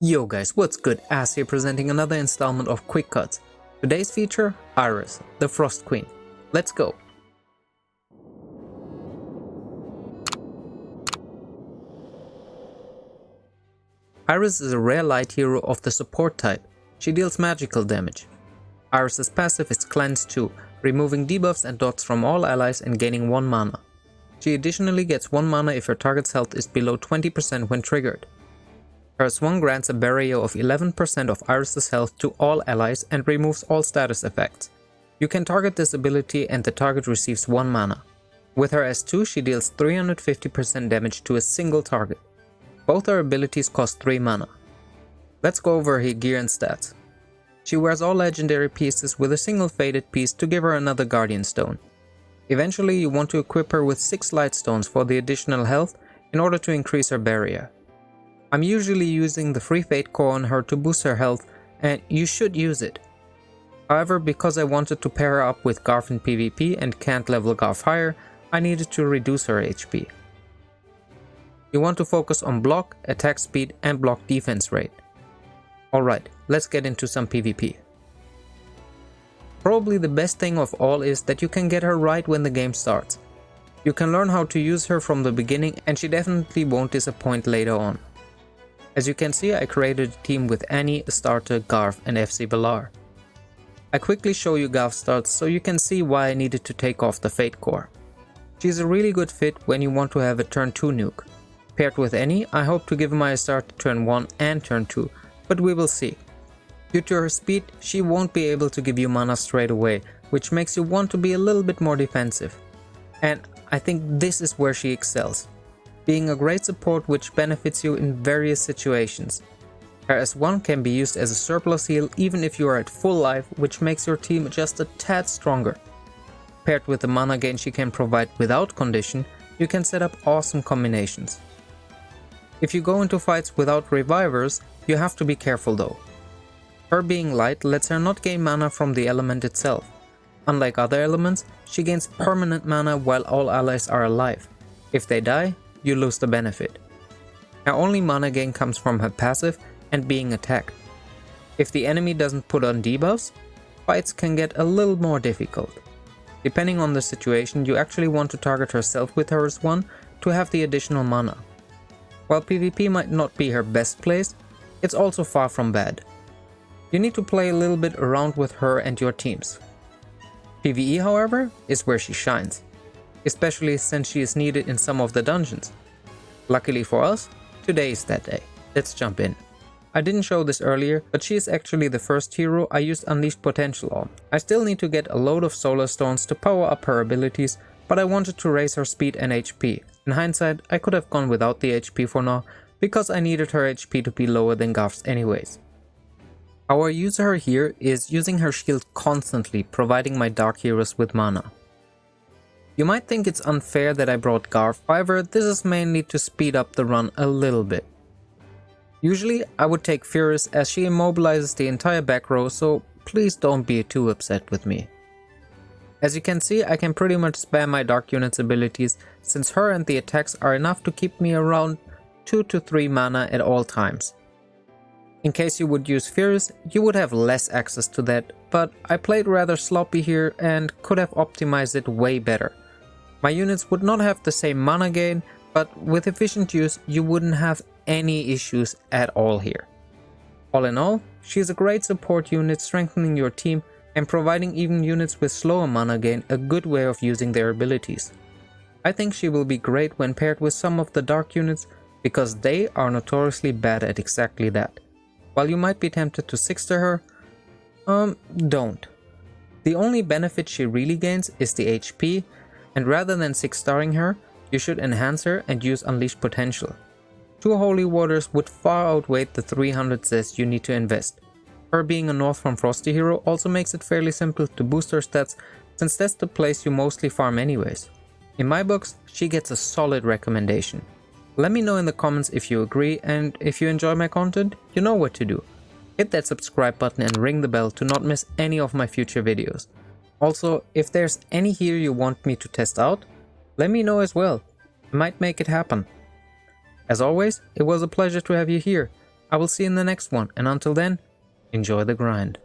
Yo guys, what's good? Az here presenting another installment of Quick Cuts. Today's feature, Iris, the Frost Queen. Let's go! Iris is a rare light hero of the support type. She deals magical damage. Iris's passive is Cleanse 2, removing debuffs and dots from all allies and gaining 1 mana. She additionally gets 1 mana if her target's health is below 20% when triggered. Her Swung grants a barrier of 11% of Iris's health to all allies and removes all status effects. You can target this ability and the target receives 1 mana. With her S2 she deals 350% damage to a single target. Both her abilities cost 3 mana. Let's go over her gear and stats. She wears all legendary pieces with a single faded piece to give her another Guardian Stone. Eventually you want to equip her with 6 light stones for the additional health in order to increase her barrier. I'm usually using the free Fate Core on her to boost her health, and you should use it. However, because I wanted to pair her up with Garf in PvP and can't level Garf higher, I needed to reduce her HP. You want to focus on block, attack speed and block defense rate. Alright, let's get into some PvP. Probably the best thing of all is that you can get her right when the game starts. You can learn how to use her from the beginning and she definitely won't disappoint later on. As you can see, I created a team with Annie, Starter, Garf and FC Valar. I quickly show you Garf's stats so you can see why I needed to take off the Fate Core. She's a really good fit when you want to have a turn 2 nuke. Paired with Annie, I hope to give my Starter turn 1 and turn 2, but we will see. Due to her speed, she won't be able to give you mana straight away, which makes you want to be a little bit more defensive. And I think this is where she excels. Being a great support which benefits you in various situations. Her S1 can be used as a surplus heal even if you are at full life, which makes your team just a tad stronger. Paired with the mana gain she can provide without condition, you can set up awesome combinations. If you go into fights without revivers, you have to be careful though. Her being light lets her not gain mana from the element itself. Unlike other elements, she gains permanent mana while all allies are alive. If they die, you lose the benefit. Her only mana gain comes from her passive and being attacked. If the enemy doesn't put on debuffs, fights can get a little more difficult. Depending on the situation, you actually want to target herself with her S1 to have the additional mana. While PvP might not be her best place, it's also far from bad. You need to play a little bit around with her and your teams. PvE, however, is where she shines. Especially since she is needed in some of the dungeons. Luckily for us, today is that day. Let's jump in. I didn't show this earlier, but she is actually the first hero I used Unleashed Potential on. I still need to get a load of solar stones to power up her abilities, but I wanted to raise her speed and HP. In hindsight, I could have gone without the HP for now, because I needed her HP to be lower than Garf's anyways. How I use her here is using her shield constantly, providing my dark heroes with mana. You might think it's unfair that I brought Garf, however this is mainly to speed up the run a little bit. Usually I would take Furious as she immobilizes the entire back row, so please don't be too upset with me. As you can see, I can pretty much spam my dark units abilities since her and the attacks are enough to keep me around 2 to 3 mana at all times. In case you would use Furious, you would have less access to that, but I played rather sloppy here and could have optimized it way better. My units would not have the same mana gain, but with efficient use you wouldn't have any issues at all here. All in all, she is a great support unit strengthening your team and providing even units with slower mana gain a good way of using their abilities. I think she will be great when paired with some of the dark units because they are notoriously bad at exactly that. While you might be tempted to 6-star her, don't. The only benefit she really gains is the HP, and rather than 6-starring her, you should enhance her and use Unleashed Potential. 2 Holy Waters would far outweigh the 300 zest you need to invest. Her being a North from Frosty hero also makes it fairly simple to boost her stats, since that's the place you mostly farm anyways. In my books, she gets a solid recommendation. Let me know in the comments if you agree, and if you enjoy my content, you know what to do. Hit that subscribe button and ring the bell to not miss any of my future videos. Also, if there's any hero you want me to test out, let me know as well. I might make it happen. As always, it was a pleasure to have you here. I will see you in the next one, and until then, enjoy the grind.